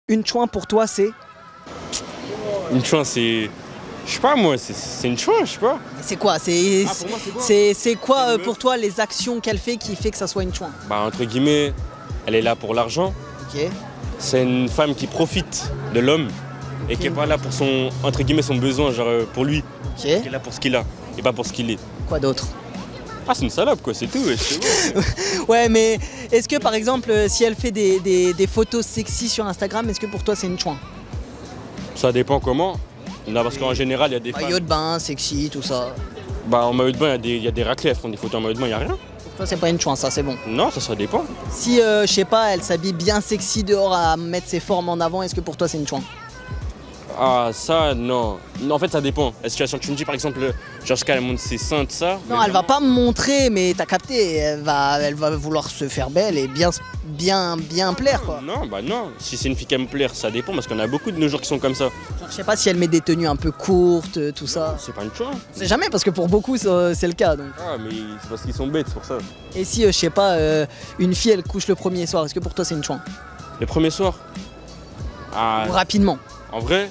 Une chouin pour toi, c'est? Une chouin, c'est... Je sais pas moi, c'est une chouin, je sais pas. C'est quoi? pour moi, C'est quoi C'est une pour toi les actions qu'elle fait qui fait que ça soit une chouin? Bah entre guillemets, elle est là pour l'argent. Ok. C'est une femme qui profite de l'homme et qui est pas là pour son, entre guillemets, son besoin, genre pour lui. Ok. Qui est là pour ce qu'il a et pas pour ce qu'il est. Quoi d'autre? Ah c'est une salope quoi, c'est tout. Ouais, mais est-ce que par exemple, si elle fait des photos sexy sur Instagram, est-ce que pour toi c'est une chouin? Ça dépend comment. Non, parce qu'en général, il y a des Maillot femmes... de bain, sexy, tout ça. Bah en maillot de bain, il y a des raclés, elles font des photos en maillot de bain, il n'y a rien. Pour toi c'est pas une chouin, ça c'est bon. Non, ça dépend. Si, je sais pas, elle s'habille bien sexy dehors à mettre ses formes en avant, est-ce que pour toi c'est une chouin? Ah ça, non. Non, en fait, ça dépend. La situation que tu me dis, par exemple, Georgia, elle montre ses seins, tout ça. Non, elle va pas me montrer, mais t'as capté, elle va vouloir se faire belle et bien plaire quoi. Non, bah non. Si c'est une fille qui aime plaire, ça dépend, parce qu'on a beaucoup de nos jours qui sont comme ça. Genre, je sais pas si elle met des tenues un peu courtes, tout ça. C'est pas une chouin. C'est jamais parce que pour beaucoup c'est le cas donc. Ah, mais c'est parce qu'ils sont bêtes, c'est pour ça. Et si, je sais pas, une fille elle couche le premier soir, est-ce que pour toi c'est une chouin? Le premier soir Ah, Ou rapidement? en vrai,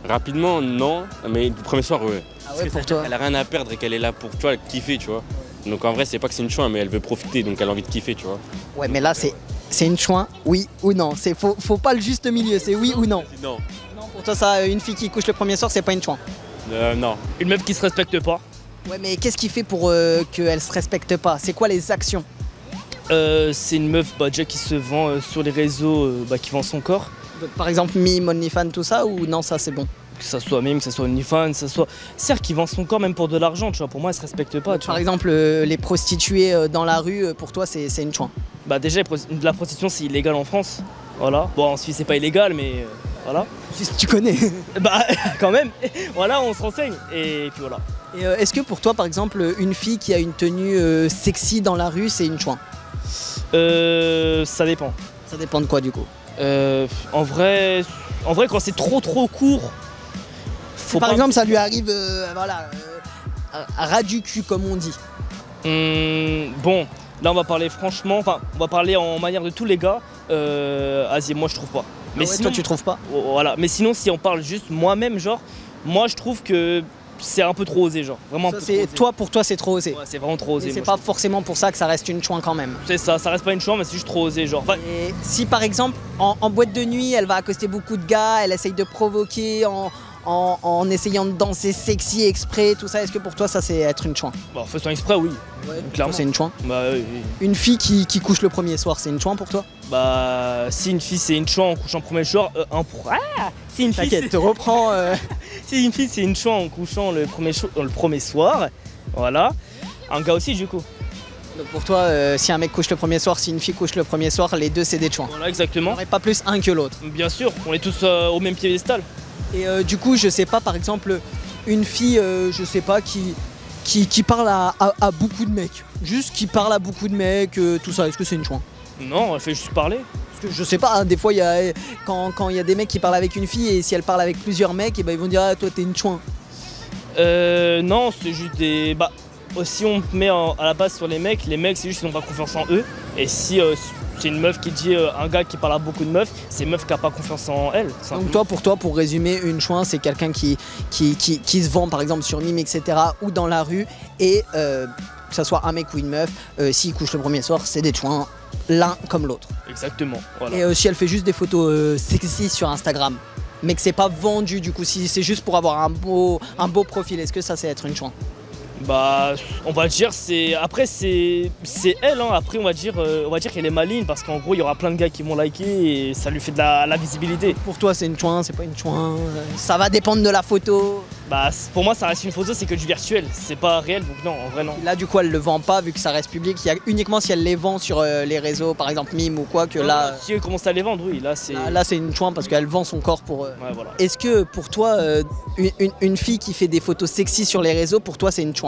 rapidement, non. Mais le premier soir, ouais. Ah Parce ouais, que pour ça veut dire toi? qu'elle a rien à perdre et qu'elle est là pour, tu vois, kiffer, tu vois. Donc en vrai, c'est pas que c'est une chouin, mais elle veut profiter, donc elle a envie de kiffer, tu vois. Ouais, mais là c'est une chouin, oui ou non? Faut pas le juste milieu, c'est oui ou non? Non. Non, pour toi ça, une fille qui couche le premier soir, c'est pas une chouin? Non. Une meuf qui se respecte pas. Ouais, mais qu'est-ce qui fait pour qu'elle se respecte pas? C'est quoi les actions? C'est une meuf déjà qui se vend sur les réseaux, qui vend son corps. Donc, par exemple, Mime, OnlyFans, tout ça, ou non, ça c'est bon? Que ça soit Mime, que ça soit OnlyFans, que ça soit... Certes, qui vend son corps même pour de l'argent, tu vois. Pour moi, elle se respecte pas, tu Par vois. exemple, les prostituées dans la rue, pour toi c'est une chouin? Bah déjà, la prostitution, c'est illégal en France. Voilà. Bon, en Suisse, c'est pas illégal, mais voilà. Juste, tu connais. Bah, quand même. Voilà, on se renseigne. Et puis voilà. Et est-ce que pour toi, par exemple, une fille qui a une tenue sexy dans la rue, c'est une chouin? Ça dépend. Ça dépend de quoi, du coup? En vrai, quand c'est trop court, faut Par pas... exemple, ça lui arrive, à ras du cul, comme on dit. Bon, là on va parler franchement, enfin on va parler en manière de tous les gars. Vas-y, moi je trouve pas. Mais Ah ouais, sinon, toi, tu trouves pas? voilà. Mais sinon, si on parle juste moi-même, genre, moi je trouve que c'est un peu trop osé, genre. Vraiment un Ça, peu trop osé. pour toi, c'est trop osé. Ouais, c'est vraiment trop osé. Mais c'est moi, pas je forcément pour ça que ça reste une chouin quand même. trouve. C'est ça reste pas une chouin, mais c'est juste trop osé, genre. Enfin, Et si par exemple, en boîte de nuit, elle va accoster beaucoup de gars, elle essaye de provoquer en essayant de danser sexy exprès, tout ça, est-ce que pour toi, ça c'est être une chouin? bon, faisant exprès, oui. Clairement. C'est une chouin. Bah, oui. Une fille qui couche le premier soir, c'est une chouin pour toi? Bah, si une fille c'est une chouin en couchant le premier soir, si une fille T'inquiète, te reprends. si une fille c'est une chouin en couchant le premier soir, voilà. Un gars aussi du coup. Donc pour toi, si un mec couche le premier soir, si une fille couche le premier soir, les deux c'est des chouins. Voilà, Il exactement. n'y aurait pas plus un que l'autre. Bien sûr, on est tous au même piédestal. Et du coup, je sais pas, par exemple, une fille, je sais pas, qui parle à beaucoup de mecs. Juste qui parle à beaucoup de mecs, tout ça, est-ce que c'est une chouin? Non, elle fait juste parler. Parce que je sais pas, hein, des fois, quand il y a des mecs qui parlent avec une fille et si elle parle avec plusieurs mecs, et ben, ils vont dire ah, toi t'es une chouin. Non, c'est juste des... Bah, si on met à la base sur les mecs c'est juste qu'ils n'ont pas confiance en eux. Et si c'est une meuf qui dit un gars qui parle à beaucoup de meufs, c'est une meuf qui n'a pas confiance en elle. Donc toi, pour résumer, une chouin, c'est quelqu'un qui se vend par exemple sur Mime, etc. ou dans la rue et que ça soit un mec ou une meuf, s'ils couchent le premier soir, c'est des chouins, l'un comme l'autre. Exactement, voilà. Et si elle fait juste des photos sexy sur Instagram, mais que c'est pas vendu du coup, si c'est juste pour avoir un beau profil, est-ce que ça c'est être une chouin? Bah, on va dire après c'est elle hein. Après on va dire qu'elle est maligne parce qu'en gros il y aura plein de gars qui vont liker et ça lui fait de la visibilité. Pour toi c'est une chouin, c'est pas une chouin, ça va dépendre de la photo. Bah pour moi ça reste une photo, c'est que du virtuel, c'est pas réel donc non, en vrai non. Là du coup elle le vend pas vu que ça reste public, il y a uniquement si elle les vend sur les réseaux par exemple Mime ou quoi que là. Si elle commence à les vendre, oui, là c'est... Là c'est une chouin parce qu'elle vend son corps pour... Ouais, voilà. Est-ce que pour toi une fille qui fait des photos sexy sur les réseaux, pour toi c'est une chouin?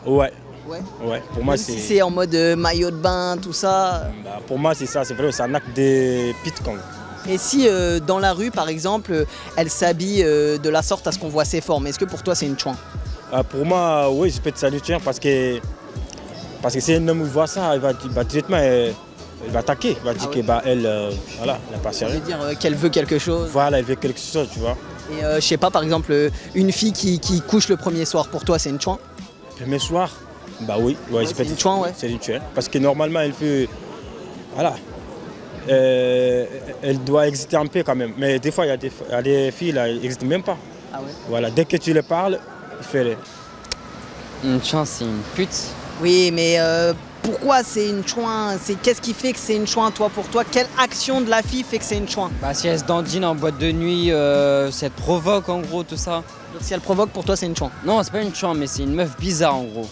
Ouais. Ouais. Pour moi Même c'est. si c'est en mode maillot de bain, tout ça. Bah, pour moi c'est ça, c'est vrai, c'est un acte de pit quand même. Et si dans la rue par exemple, elle s'habille de la sorte à ce qu'on voit ses formes, est-ce que pour toi c'est une chouin? Pour moi, oui, je peux te saluer parce que si un homme voit ça, il va directement Il va attaquer, il va dire que bah, elle, voilà, elle n'a pas Ça veut sérieux. dire qu'elle veut quelque chose. Voilà, elle veut quelque chose, tu vois. Et je sais pas, par exemple, une fille qui couche le premier soir, pour toi, c'est une chouin? Premier soir, bah oui, ouais, c'est une chouin, ouais. C'est une chouin. Parce que normalement, elle fait. Voilà. Elle doit exister un peu quand même. Mais des fois, il y a des filles, là, elles n'existent même pas. Ah ouais. Voilà, dès que tu les parles, fais-les. Une chouin, c'est une pute. Oui, mais pourquoi c'est une chouin? Qu'est-ce qui fait que c'est une chouin, toi, pour toi? Quelle action de la fille fait que c'est une chouin? Bah, si elle se dandine en boîte de nuit, si elle te provoque en gros, tout ça. Donc si elle provoque, pour toi, c'est une chouin? Non, c'est pas une chouin, mais c'est une meuf bizarre en gros.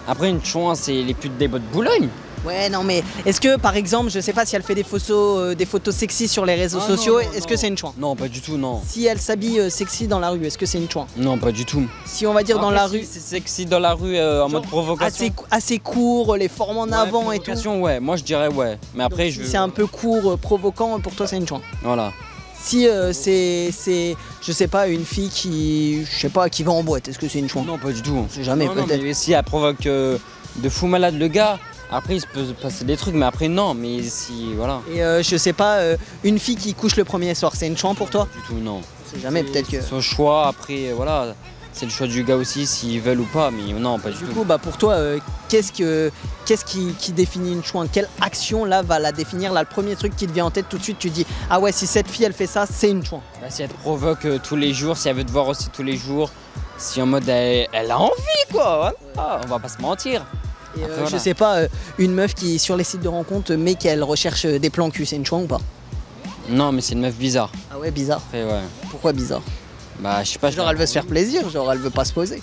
Après, une chouin, c'est les putes des boîtes de Boulogne. Ouais, non, mais est-ce que, par exemple, je sais pas si elle fait des photos sexy sur les réseaux sociaux, est-ce que c'est une chouin? Non, pas du tout, non. Si elle s'habille sexy dans la rue, est-ce que c'est une chouin? Non, pas du tout. Si on va dire dans Après, la si rue, c'est sexy dans la rue en mode provocation. assez court, les formes en avant et tout. Provocation, ouais, moi je dirais ouais. Mais après, Si c'est un peu court, provoquant, pour toi, c'est une chouin. Voilà. Si c'est, je sais pas, une fille qui, je sais pas, qui va en boîte, est-ce que c'est une chouin? Non, pas du tout. On sait jamais, Non, peut-être. mais si elle provoque de fou malade le gars, après il se peut se passer des trucs, mais après non, mais si, voilà. Et je sais pas, une fille qui couche le premier soir, c'est une chouin pour toi? Du tout, non. On sait jamais, peut-être que. C'est son choix, après, voilà. C'est le choix du gars aussi, s'ils veulent ou pas, mais non, pas du Du tout. coup, bah pour toi, qu'est-ce qui définit une chouin? Quelle action là va la définir? Là, le premier truc qui te vient en tête tout de suite, tu dis ah ouais, si cette fille elle fait ça, c'est une chouin. Bah, si elle te provoque tous les jours, si elle veut te voir aussi tous les jours, si en mode elle a envie quoi, voilà. On va pas se mentir. Et Après, je voilà. sais pas, une meuf qui sur les sites de rencontres mais qu'elle recherche des plans cul, c'est une chouin ou pas? Non, mais c'est une meuf bizarre. Ah ouais, bizarre. Après, ouais. Pourquoi bizarre? Bah, je sais pas. Genre elle veut se faire plaisir, genre elle veut pas se poser.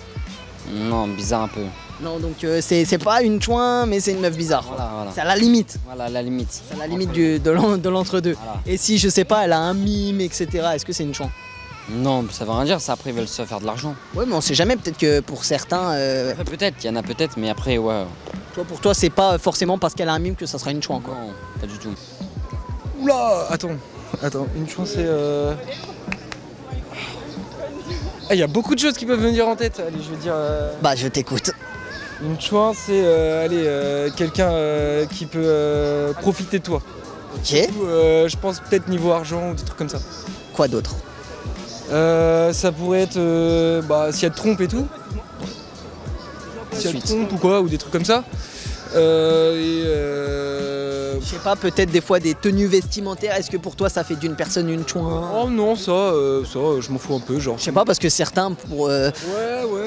Non, bizarre un peu. Non, donc c'est pas une chouin, mais c'est une meuf bizarre. Voilà. C'est à la limite. Voilà, la limite. C'est à la limite de l'entre-deux. Voilà. Et si, je sais pas, elle a un mime, etc., est-ce que c'est une chouin? Non, ça veut rien dire, ça après ils veulent se faire de l'argent. Ouais, mais on sait jamais, peut-être que pour certains, Après, peut-être, il y en a peut-être, mais après, ouais. pour toi, c'est pas forcément parce qu'elle a un mime que ça sera une chouin, quoi. Non, pas du tout. Oula, attends, une chouin c'est... Ah, il y a beaucoup de choses qui peuvent venir en tête, allez, je vais dire... Bah, je t'écoute. Une chouin c'est, quelqu'un qui peut profiter de toi. Ok. Ou, je pense peut-être niveau argent ou des trucs comme ça. Quoi d'autre? Ça pourrait être, si elle te trompe et tout. Si elle te trompe ou quoi, ou des trucs comme ça. Je sais pas, peut-être des fois des tenues vestimentaires. Est-ce que pour toi, ça fait d'une personne une chouin? Oh non, ça, je m'en fous un peu, genre. Je sais pas, parce que certains, pour... Ouais,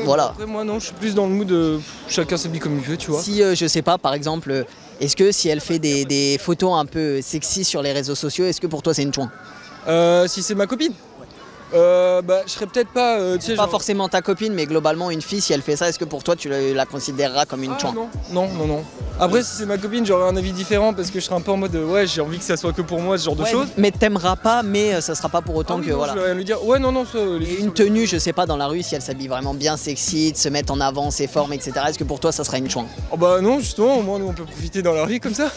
Voilà. Après, moi, non, je suis plus dans le mood chacun s'habille comme il veut, tu vois. Si, je sais pas, par exemple, est-ce que si elle fait des photos un peu sexy sur les réseaux sociaux, est-ce que pour toi, c'est une chouin? Si c'est ma copine, je serais peut-être pas, tu sais, Pas genre... forcément ta copine, mais globalement, une fille, si elle fait ça, est-ce que pour toi, tu la considéreras comme une Ah, chouin? non. Après, si c'est ma copine, j'aurais un avis différent parce que je serais un peu en mode ouais, j'ai envie que ça soit que pour moi, ce genre de Ouais, choses. mais t'aimeras pas, mais ça sera pas pour autant Ah oui, que non, voilà. Je vais rien lui dire. Ouais, non, ça. Et une tenue, je sais pas, dans la rue, si elle s'habille vraiment bien sexy, de se mettre en avant ses formes, etc. Est-ce que pour toi, ça sera une chouin? Oh bah non, justement, au moins nous on peut profiter dans la rue comme ça.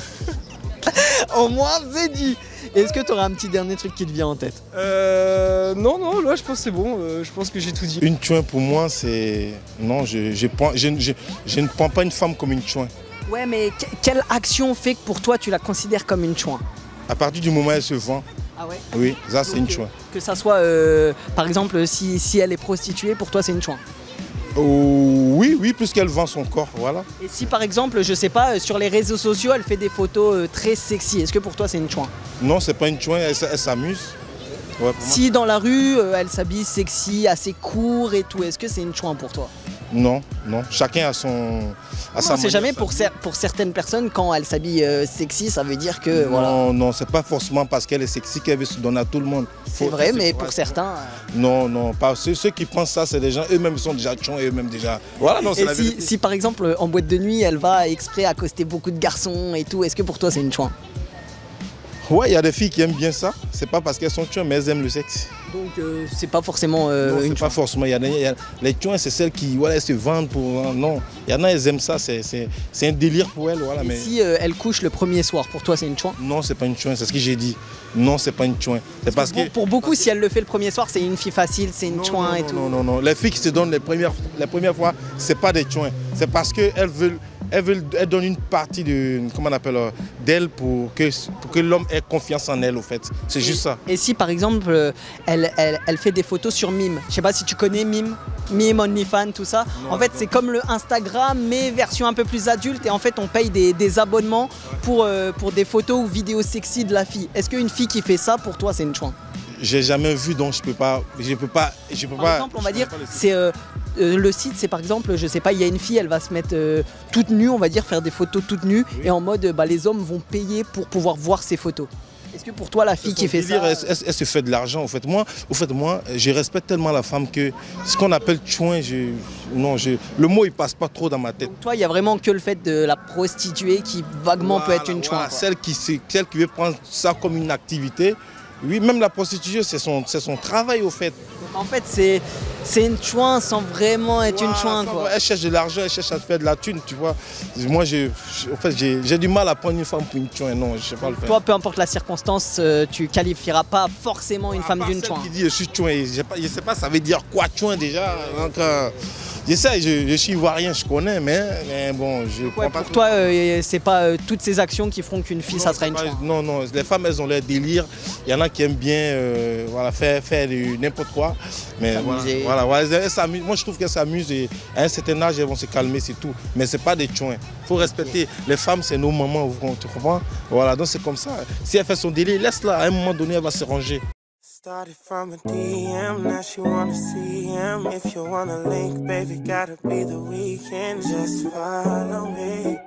Au moins, c'est dit. Est-ce que t'auras un petit dernier truc qui te vient en tête? Non, là je pense que c'est bon, je pense que j'ai tout dit. Une chouin pour moi, c'est... Non, je ne prends pas une femme comme une chouin. Ouais, mais quelle action fait que pour toi, tu la considères comme une chouin? À partir du moment où elle se vend, Ah ouais? oui, ça c'est une Donc, chouin. Que ça soit, par exemple, si elle est prostituée, pour toi, c'est une chouin? Oui, puisqu'elle vend son corps, voilà. Et si par exemple, je sais pas, sur les réseaux sociaux, elle fait des photos très sexy, est-ce que pour toi c'est une chouin? Non, c'est pas une chouin, elle s'amuse. Ouais, pour moi. Si dans la rue, elle s'habille sexy, assez court et tout, est-ce que c'est une chouin pour toi? Non, chacun a sa On sait manière jamais, de pour s'habiller. certaines personnes, quand elle s'habille sexy, ça veut dire que voilà. Non, c'est pas forcément parce qu'elle est sexy qu'elle veut se donner à tout le monde. C'est vrai, mais pour certains... Non, pas ceux qui pensent ça, c'est des gens, eux-mêmes sont déjà chouins, eux-mêmes déjà... Voilà, non, c'est Et la vérité. si par exemple, en boîte de nuit, elle va exprès accoster beaucoup de garçons et tout, est-ce que pour toi c'est une chouin? Ouais, il y a des filles qui aiment bien ça. C'est pas parce qu'elles sont chouins, mais elles aiment le sexe. Donc c'est pas forcément Non, une c'est chouin. pas forcément. Les chouins, c'est celles qui elles se vendent pour. Non, il y en a, elles aiment ça. C'est un délire pour elles. Voilà, Et mais... si elle couche le premier soir, pour toi c'est une chouin? Non, c'est pas une chouin, c'est ce que j'ai dit. Non, c'est pas une chouin. C'est parce que. Pour beaucoup, si elle le fait le premier soir, c'est une fille facile, c'est une chouin et tout. Non. Les filles qui se donnent les premières fois, c'est pas des chouins. C'est parce qu'elles veulent elle donne une partie de, comment on appelle, d'elle pour que l'homme ait confiance en elle, au fait. C'est juste ça. Et si par exemple, elle fait des photos sur Mime, je sais pas si tu connais Mime, OnlyFans, tout ça. Non, en fait, c'est comme le Instagram, mais version un peu plus adulte. Et en fait, on paye des abonnements pour des photos ou vidéos sexy de la fille. Est-ce qu'une fille qui fait ça, pour toi, c'est une chouin? J'ai jamais vu, donc je peux pas. Par exemple, on va dire, c'est le site, c'est par exemple, je sais pas, il y a une fille, elle va se mettre toute nue, on va dire, faire des photos toute nues, et en mode, les hommes vont payer pour pouvoir voir ces photos. Est-ce que pour toi, la fille qui fait ça... Elle se fait de l'argent, au fait. Moi, je respecte tellement la femme que ce qu'on appelle chouin, le mot, il passe pas trop dans ma tête. Donc toi, il y a vraiment que le fait de la prostituée qui vaguement peut être une chouin. Voilà, celle qui veut prendre ça comme une activité. Oui, même la prostituée, c'est son travail, au fait. Donc en fait, c'est une chouin sans vraiment être une chouin, quoi. Elle cherche de l'argent, elle cherche à faire de la thune, tu vois. Moi, j'ai du mal à prendre une femme pour une chouin, non, je sais pas le faire. Toi, peu importe la circonstance, tu qualifieras pas forcément une femme d'une chouin. Qui dit je suis chouin, je sais pas, ça veut dire quoi chouin déjà. Donc, j'essaie, je suis ivoirien, je connais, mais bon, je prends pas. Pour toi, c'est pas toutes ces actions qui feront qu'une fille, ça sera une chouin. Non, les femmes, elles ont leur délire. Il y en a qui aiment bien faire n'importe quoi. Mais voilà, elles s'amusent. Moi, je trouve qu'elles s'amusent et à un certain âge, elles vont se calmer, c'est tout. Mais c'est pas des chouins. Il faut respecter. Les femmes, c'est nos mamans, tu comprends? Voilà, donc c'est comme ça. Si elle fait son délire, laisse-la. À un moment donné, elle va se ranger. Started from a DM, now she wanna see him. If you wanna link, baby, gotta be the weekend. Just follow me.